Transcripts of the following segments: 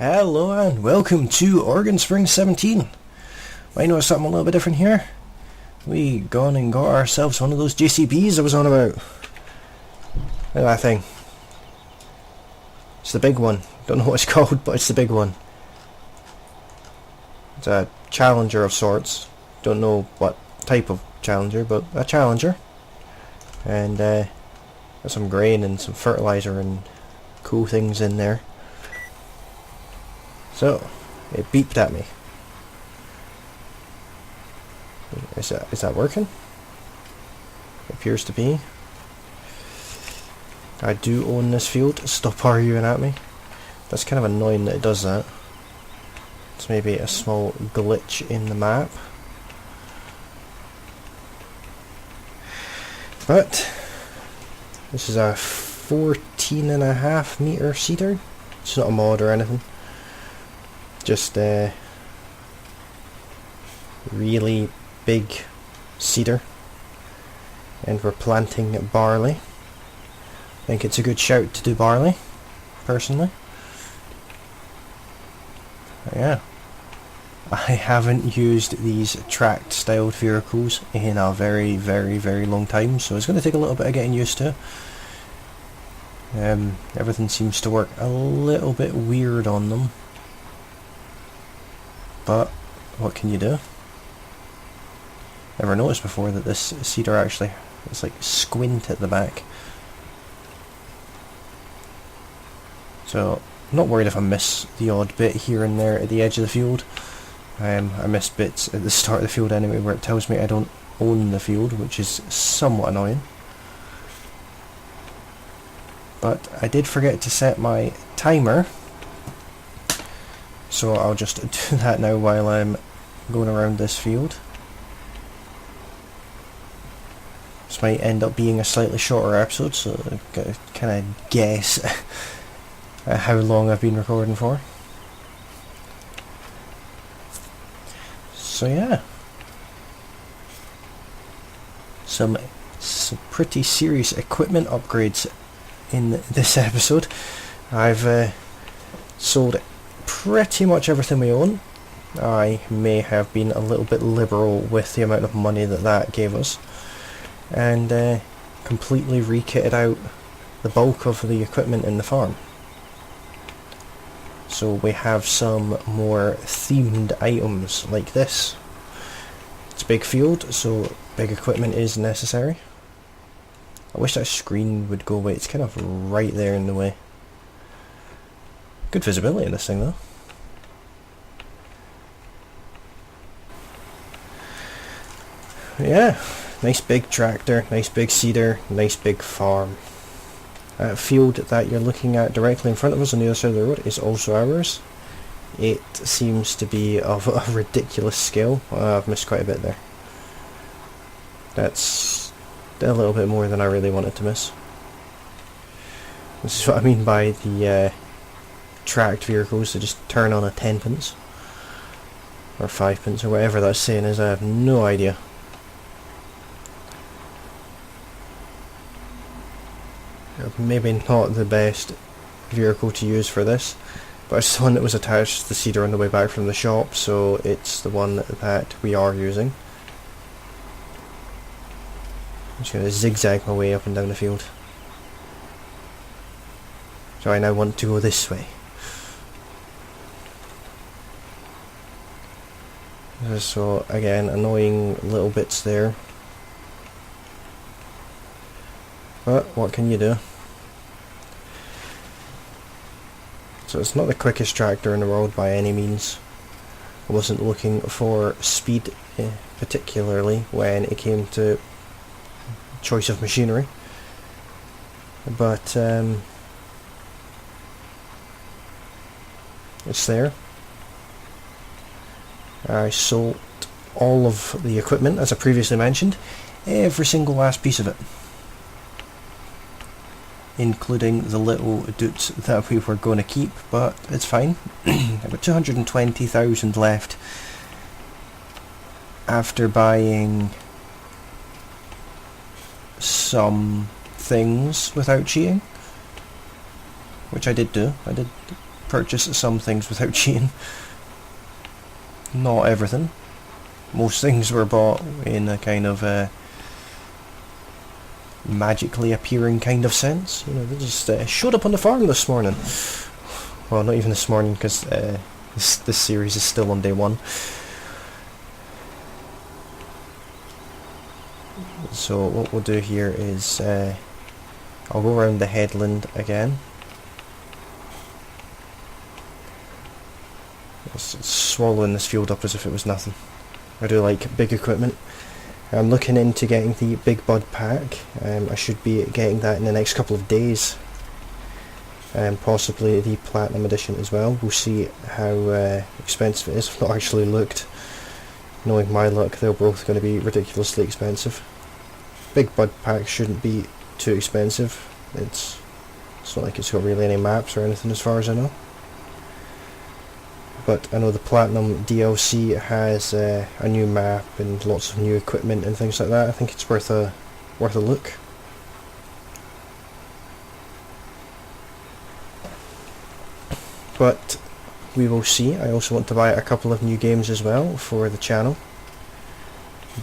Hello and welcome to Oregon Spring 17. I know something a little bit different here. We gone and got ourselves one of those JCBs I was on about. Look at that thing. It's the big one. Don't know what it's called, but it's the big one. It's a Challenger of sorts. Don't know what type of Challenger, but a Challenger. And got some grain and some fertilizer and cool things in there. So, it beeped at me. Is that working? It appears to be. I do own this field. Stop arguing at me. That's kind of annoying that it does that. It's maybe a small glitch in the map. But this is a 14.5 meter cedar. It's not a mod or anything. Just a really big cedar, and we're planting barley. I think it's a good shout to do barley, personally. Yeah, I haven't used these tracked styled vehicles in a very long time, so it's going to take a little bit of getting used to. Everything seems to work a little bit weird on them. But what can you do? Never noticed before that this cedar actually is like squint at the back. So I'm not worried if I miss the odd bit here and there at the edge of the field. I missed bits at the start of the field anyway where it tells me I don't own the field, which is somewhat annoying. But I did forget to set my timer. So I'll just do that now while I'm going around this field. This might end up being a slightly shorter episode, so I've got to kind of guess how long I've been recording for. So yeah. Some pretty serious equipment upgrades in this episode. I've sold pretty much everything we own. I may have been a little bit liberal with the amount of money that gave us, and completely re-kitted out the bulk of the equipment in the farm. So we have some more themed items like this. It's a big field, so big equipment is necessary. I wish that screen would go away. It's kind of right there in the way. Good visibility in this thing though. Yeah, nice big tractor, nice big cedar, nice big farm. Field that you're looking at directly in front of us on the other side of the road is also ours. It seems to be of a ridiculous scale. I've missed quite a bit there. That's a little bit more than I really wanted to miss. This is what I mean by the tracked vehicles. They just turn on a 10p or 5p or whatever that saying is. I have no idea. Maybe not the best vehicle to use for this, but it's the one that was attached to the cedar on the way back from the shop, so it's the one that we are using. I'm just going to zigzag my way up and down the field. So I now want to go this way. So again, annoying little bits there. But what can you do? So it's not the quickest tractor in the world by any means. I wasn't looking for speed particularly when it came to choice of machinery. But it's there. I sold all of the equipment, as I previously mentioned, every single last piece of it, including the little doots that we were going to keep, but it's fine. I've got 220,000 left after buying some things without cheating, which I did do. I did purchase some things without cheating. Not everything. Most things were bought in a kind of magically appearing kind of sense. You know, they just showed up on the farm this morning. Well, not even this morning, because this series is still on day 1. So what we'll do here is I'll go around the headland again. Just swallowing this field up as if it was nothing. I do like big equipment. I'm looking into getting the Big Bud pack. I should be getting that in the next couple of days. And possibly the Platinum Edition as well. We'll see how expensive it is. I've not actually looked. Knowing my luck, they're both going to be ridiculously expensive. Big Bud pack shouldn't be too expensive. It's not like it's got really any maps or anything as far as I know. But I know the Platinum DLC has a new map and lots of new equipment and things like that. I think it's worth a look. But we will see. I also want to buy a couple of new games as well for the channel.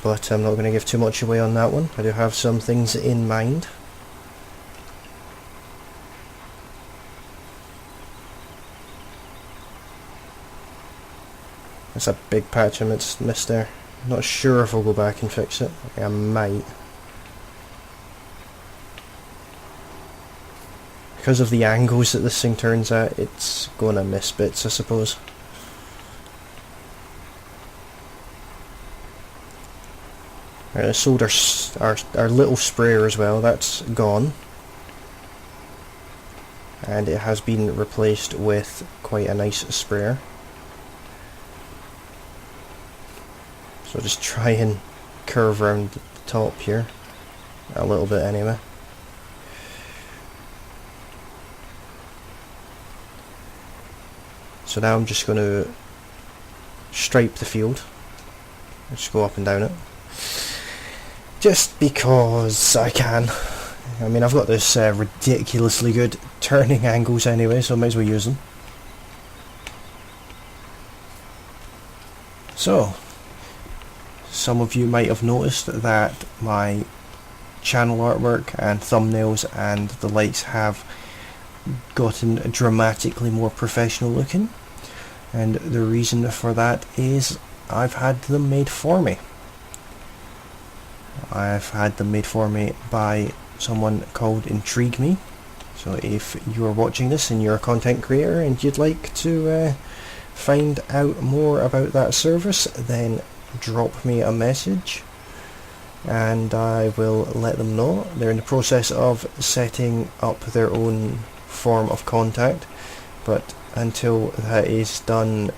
But I'm not going to give too much away on that one. I do have some things in mind. That's a big patch I missed there. Not sure if I'll go back and fix it. I might. Because of the angles that this thing turns at, it's gonna miss bits, I suppose. I sold our little sprayer as well. That's gone. And it has been replaced with quite a nice sprayer. So just try and curve around the top here, a little bit anyway. So now I'm just going to stripe the field, just go up and down it, just because I can. I mean, I've got this ridiculously good turning angles anyway, so I might as well use them. So, some of you might have noticed that my channel artwork and thumbnails and the likes have gotten dramatically more professional looking, and the reason for that is I've had them made for me. I've had them made for me by someone called Intrigue Me. So if you're watching this and you're a content creator and you'd like to find out more about that service, then drop me a message and I will let them know. They're in the process of setting up their own form of contact, but until that is done,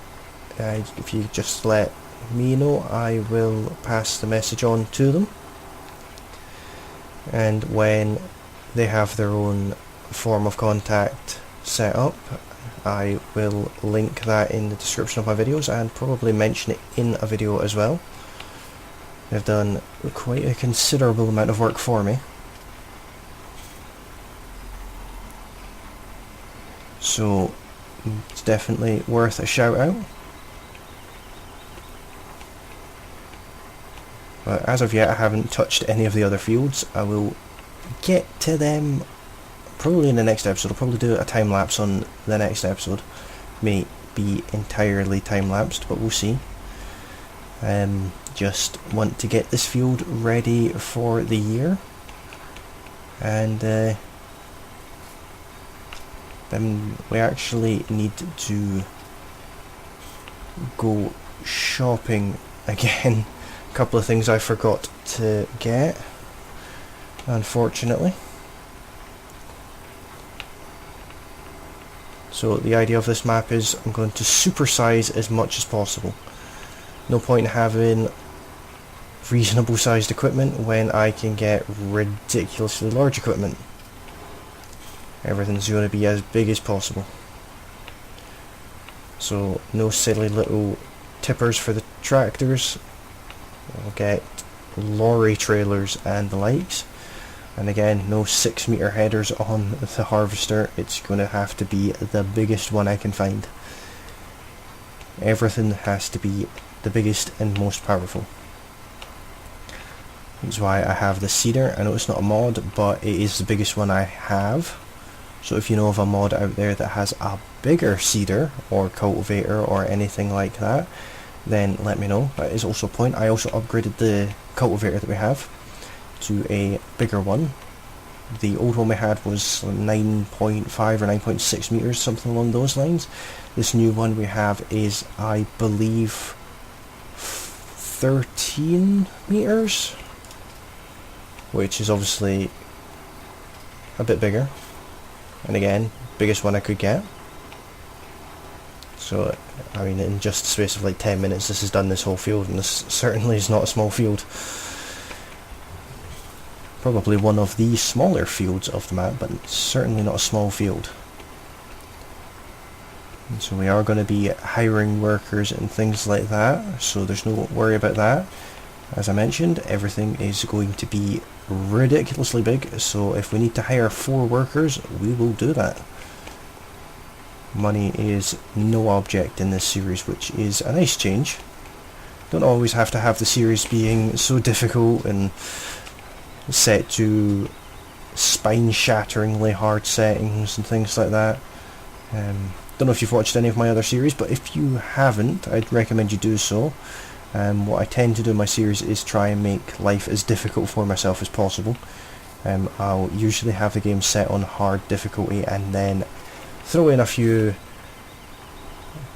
if you just let me know, I will pass the message on to them, and when they have their own form of contact set up, I will link that in the description of my videos and probably mention it in a video as well. They've done quite a considerable amount of work for me. So it's definitely worth a shout out. But as of yet I haven't touched any of the other fields. I will get to them probably in the next episode. I'll probably do a time lapse on the next episode. May be entirely time lapsed, but we'll see. Just want to get this field ready for the year, and then we actually need to go shopping again. A couple of things I forgot to get, unfortunately. So the idea of this map is I'm going to supersize as much as possible. No point in having reasonable sized equipment when I can get ridiculously large equipment. Everything's going to be as big as possible. So no silly little tippers for the tractors. I'll get lorry trailers and the likes. And again, no 6-meter headers on the harvester. It's going to have to be the biggest one I can find. Everything has to be the biggest and most powerful. That's why I have the seeder. I know it's not a mod, but it is the biggest one I have. So if you know of a mod out there that has a bigger seeder or cultivator or anything like that, then let me know. That is also a point. I also upgraded the cultivator that we have to a bigger one. The old one we had was 9.5 or 9.6 meters, something along those lines. This new one we have is, I believe, 13 meters, which is obviously a bit bigger. And again, biggest one I could get. So, I mean, in just the space of like 10 minutes this has done this whole field, and this certainly is not a small field. Probably one of the smaller fields of the map, but certainly not a small field. And so we are going to be hiring workers and things like that, so there's no worry about that. As I mentioned, everything is going to be ridiculously big, so if we need to hire 4 workers, we will do that. Money is no object in this series, which is a nice change. Don't always have to have the series being so difficult and set to spine-shatteringly hard settings and things like that. Don't know if you've watched any of my other series, but if you haven't, I'd recommend you do so. What I tend to do in my series is try and make life as difficult for myself as possible. I'll usually have the game set on hard difficulty and then throw in a few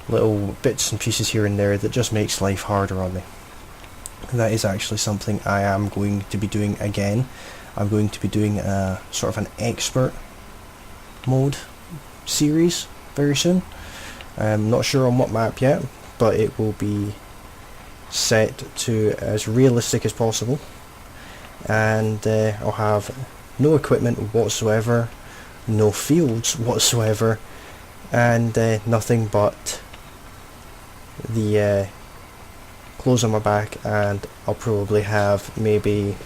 little bits and pieces here and there that just makes life harder on me. That is actually something I am going to be doing again. I'm going to be doing a sort of an expert mode series very soon. I'm not sure on what map yet, but it will be set to as realistic as possible, and I'll have no equipment whatsoever, no fields whatsoever, and nothing but the clothes on my back, and I'll probably have maybe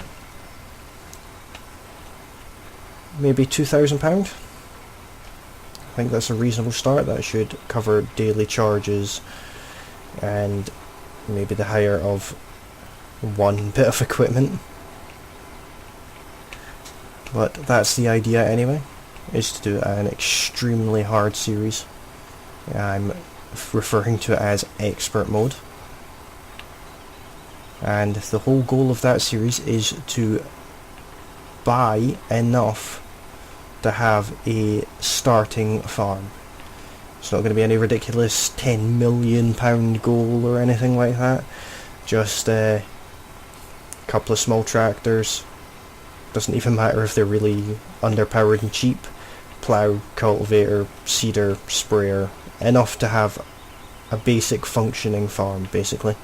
£2,000. I think that's a reasonable start. That should cover daily charges and maybe the hire of 1 bit of equipment. But that's the idea anyway, is to do an extremely hard series. I'm referring to it as expert mode. And the whole goal of that series is to buy enough to have a starting farm. It's not going to be any ridiculous £10 million goal or anything like that. Just a couple of small tractors. Doesn't even matter if they're really underpowered and cheap. Plough, cultivator, seeder, sprayer. Enough to have a basic functioning farm, basically.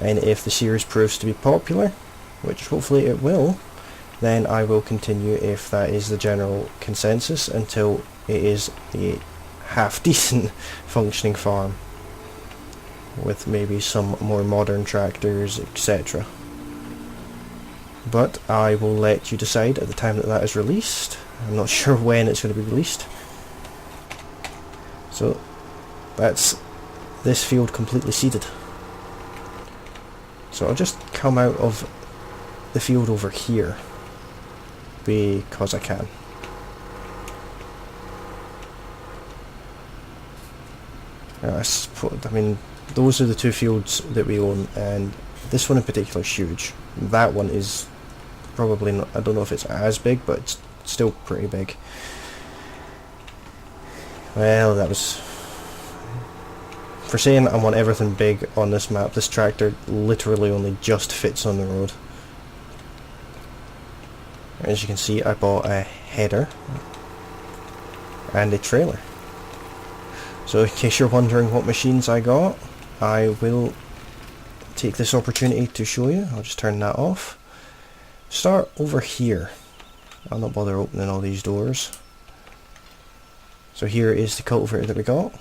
And if the series proves to be popular, which hopefully it will, then I will continue if that is the general consensus until it is a half-decent functioning farm with maybe some more modern tractors, etc. But I will let you decide at the time that that is released. I'm not sure when it's going to be released. So that's this field completely seeded. So I'll just come out of the field over here because I can. I mean, those are the 2 fields that we own, and this one in particular is huge. That one is probably not, I don't know if it's as big, but it's still pretty big. Well, that was... For saying I want everything big on this map, this tractor literally only just fits on the road. As you can see, I bought a header and a trailer. So in case you're wondering what machines I got, I will take this opportunity to show you. I'll just turn that off. Start over here. I'll not bother opening all these doors. So here is the cultivator that we got.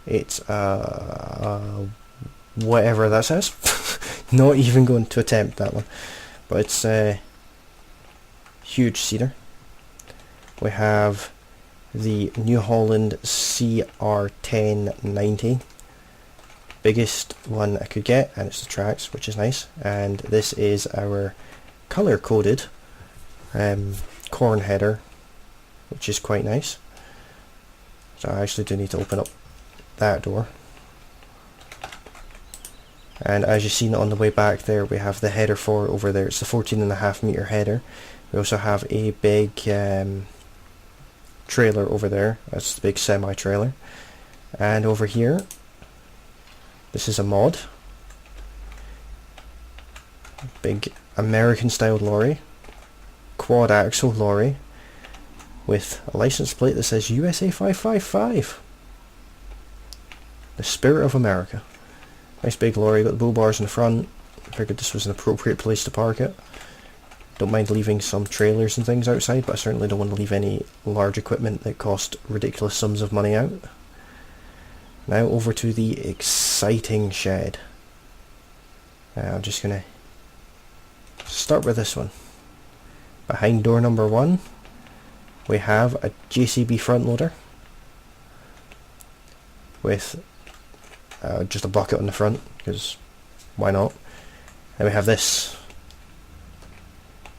It's whatever that says. Not even going to attempt that one. But it's huge cedar. We have the New Holland CR1090, biggest one I could get, and it's the tracks, which is nice. And this is our color coded corn header, which is quite nice. So I actually do need to open up that door. And as you've seen on the way back there, we have the header for over there. It's the 14.5 meter header. We also have a big trailer over there. That's the big semi trailer. And over here, this is a mod. Big American style lorry, quad axle lorry with a license plate that says USA 555. The spirit of America. Nice big lorry, got the bull bars in the front. I figured this was an appropriate place to park it. Don't mind leaving some trailers and things outside, but I certainly don't want to leave any large equipment that cost ridiculous sums of money out. Now over to the exciting shed. I'm just going to start with this one. Behind door number 1, we have a JCB front loader with just a bucket on the front, because why not? And we have this,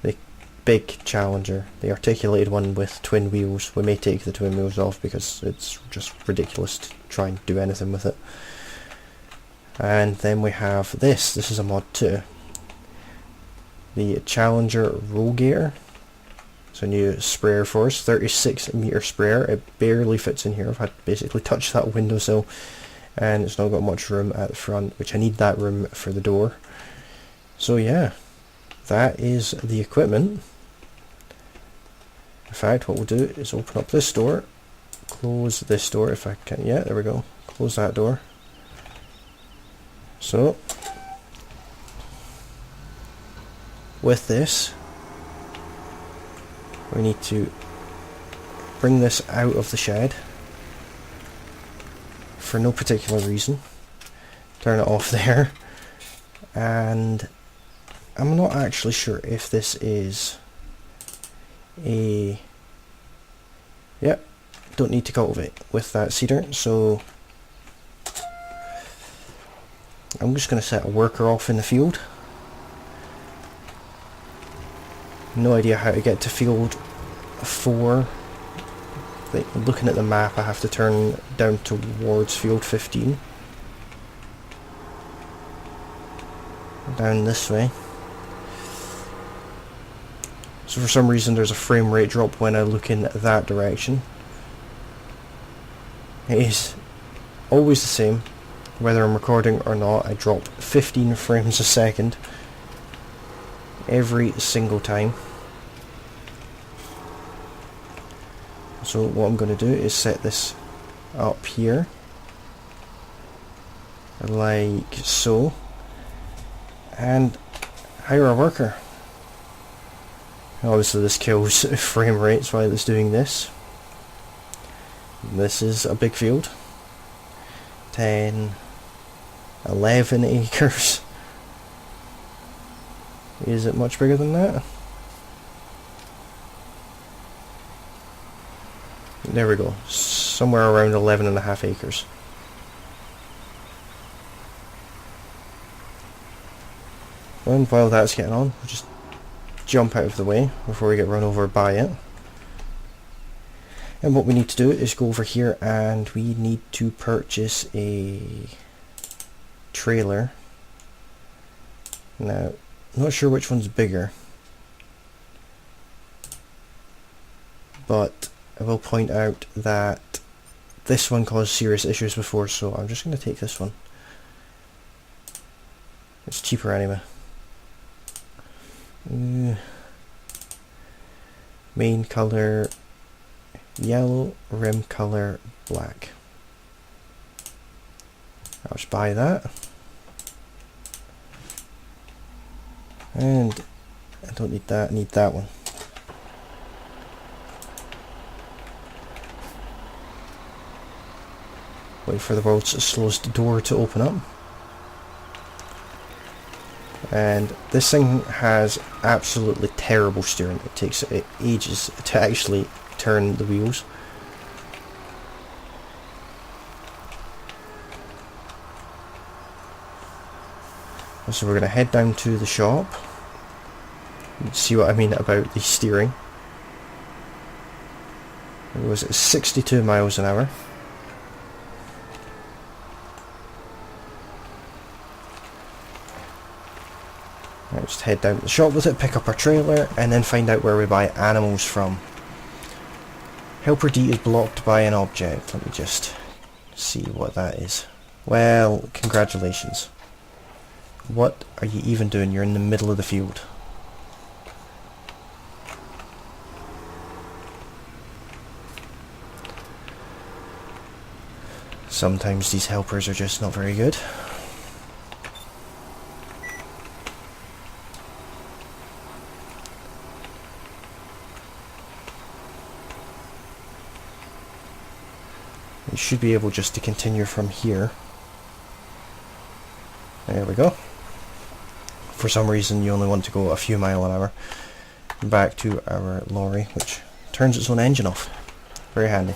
the big Challenger, the articulated one with twin wheels. We may take the twin wheels off because it's just ridiculous to try and do anything with it. And then we have this is a mod too. The Challenger roll gear. It's a new sprayer for us, 36 meter sprayer. It barely fits in here. I've had to basically touch that windowsill, and it's not got much room at the front, which I need that room for the door. So yeah, that is the equipment. In fact, what we'll do is open up this door, close this door if I can. Yeah, there we go. Close that door. So with this, we need to bring this out of the shed for no particular reason. Turn it off there, and I'm not actually sure if this is a... Yep, don't need to cultivate with that cedar, so I'm just going to set a worker off in the field. No idea how to get to field 4. Like, looking at the map, I have to turn down towards field 15. Down this way. So for some reason there's a frame rate drop when I look in that direction. It is always the same, whether I'm recording or not. I drop 15 frames a second every single time. So what I'm going to do is set this up here, like so, and hire a worker. Obviously this kills frame rates while it's doing this. This is a big field, 10, 11 acres. Is it much bigger than that? There we go, somewhere around 11.5 acres. And while that's getting on, we'll just jump out of the way before we get run over by it. And what we need to do is go over here, and we need to purchase a trailer. Now, I'm not sure which one's bigger, but I will point out that this one caused serious issues before, so I'm just going to take this one. It's cheaper anyway. Main color yellow, rim color black. I'll just buy that. And I don't need that, I need that one. Wait for the world's slowest door to open up. And this thing has absolutely terrible steering. It takes ages to actually turn the wheels. So we're going to head down to the shop. See what I mean about the steering. It was at 62 miles an hour. Right, just head down to the shop with it, pick up our trailer, and then find out where we buy animals from. Helper D is blocked by an object. Let me just see what that is. Well, congratulations. What are you even doing? You're in the middle of the field. Sometimes these helpers are just not very good. You should be able just to continue from here. There we go. For some reason you only want to go a few miles an hour. Back to our lorry, which turns its own engine off. Very handy.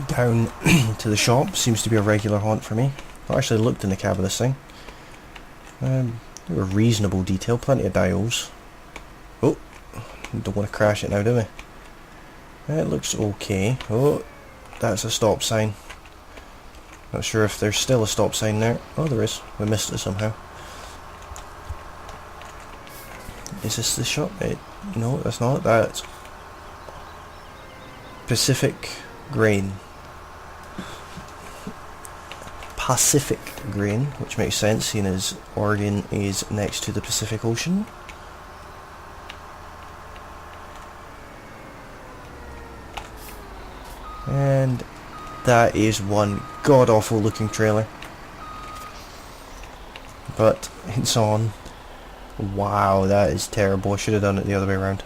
Down to the shop seems to be a regular haunt for me. I actually looked in the cab of this thing. They were reasonable detail, plenty of dials. Oh, don't want to crash it now, do we? It looks okay. Oh, that's a stop sign. Not sure if there's still a stop sign there. Oh, there is. We missed it somehow. Is this the shop? No, that's not. That's Pacific Grain. Pacific Grain, which makes sense seeing as Oregon is next to the Pacific Ocean. And that is one god-awful looking trailer. But it's on. Wow, that is terrible. I should have done it the other way around.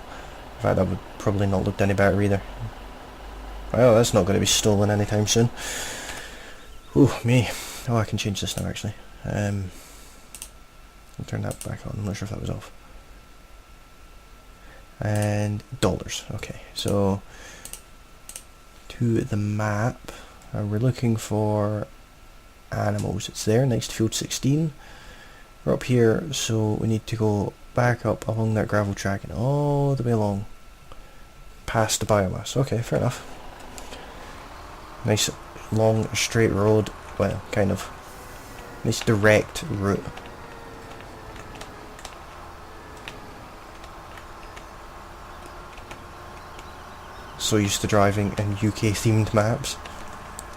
In fact, that would probably not looked any better either. Well, that's not going to be stolen anytime soon. Ooh, me. Oh, I can change this now actually. I'll turn that back on. I'm not sure if that was off. And dollars. Okay, so to the map. We're looking for animals. It's there next to field 16. We're up here, so we need to go back up along that gravel track and all the way along past the biomass. Okay, fair enough. Nice long straight road. Well, kind of. Nice direct route. So used to driving in UK themed maps.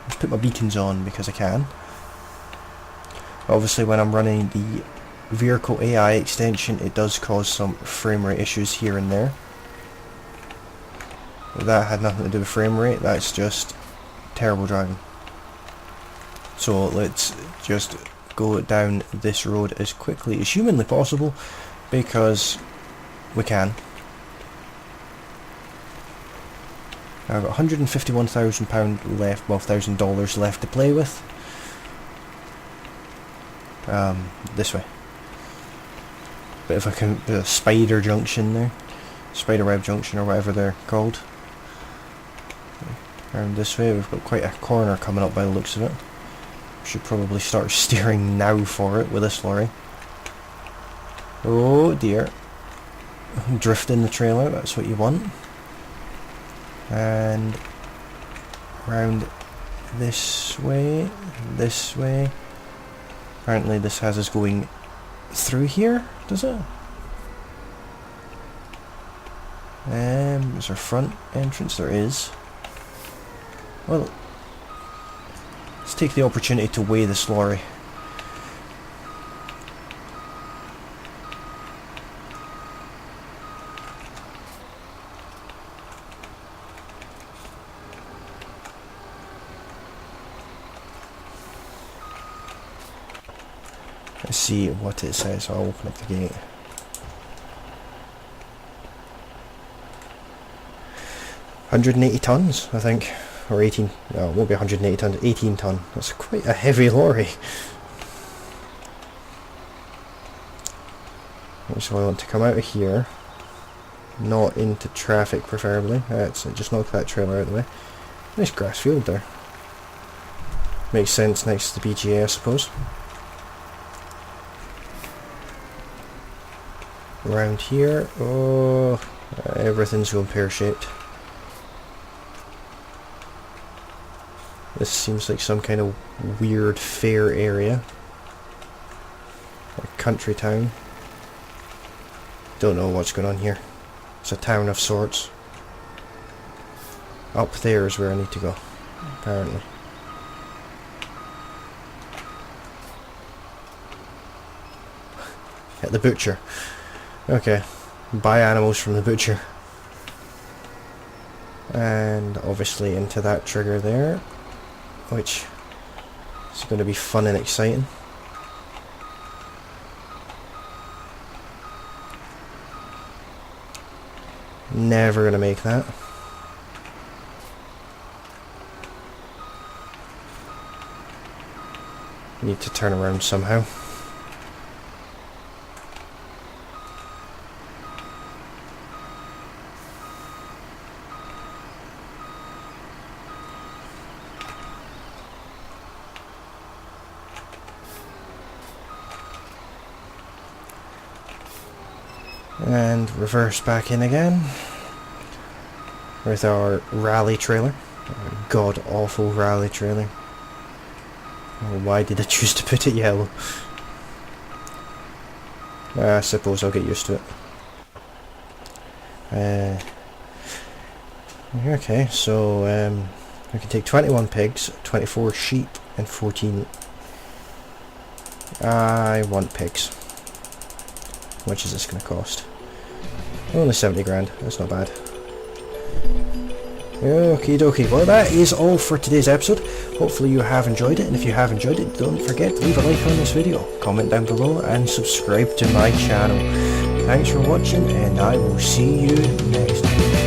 Just put my beacons on because I can. Obviously when I'm running the vehicle AI extension it does cause some frame rate issues here and there. That had nothing to do with frame rate, that's just terrible driving. So let's just go down this road as quickly as humanly possible because we can. I've got £151,000 left, well $1,000 left to play with. This way. But if I can do a spider junction there, spider web junction or whatever they're called. Around this way, we've got quite a corner coming up by the looks of it. Should probably start steering now for it with this lorry. Oh dear. Drifting the trailer, that's what you want. And round this way, this way. Apparently this has us going through here, does it? Is there a front entrance? There is. Well, let's take the opportunity to weigh this lorry. Let's see what it says. I'll open up the gate. £180 tons, I think. or 18, no, it won't be 180 tons, 18 ton. That's quite a heavy lorry. So I want to come out of here, not into traffic preferably. So just knock that trailer out of the way. Nice grass field there. Makes sense next to the BGA, I suppose. Around here, oh, everything's going pear-shaped. This seems like some kind of weird fair area. A country town. Don't know what's going on here. It's a town of sorts. Up there is where I need to go, apparently. At the butcher. Okay. Buy animals from the butcher. And obviously into that trigger there, which is going to be fun and exciting. Never going to make that. Need to turn around somehow. And reverse back in again with our rally trailer. God awful rally trailer. Oh, why did I choose to put it yellow? I suppose I'll get used to it. Okay, so we can take 21 pigs, 24 sheep, and 14. I want pigs. How much is this going to cost? Only 70 grand, that's not bad. Okie dokie, well that is all for today's episode. Hopefully you have enjoyed it, and if you have enjoyed it, don't forget to leave a like on this video, comment down below, and subscribe to my channel. Thanks for watching, and I will see you next time.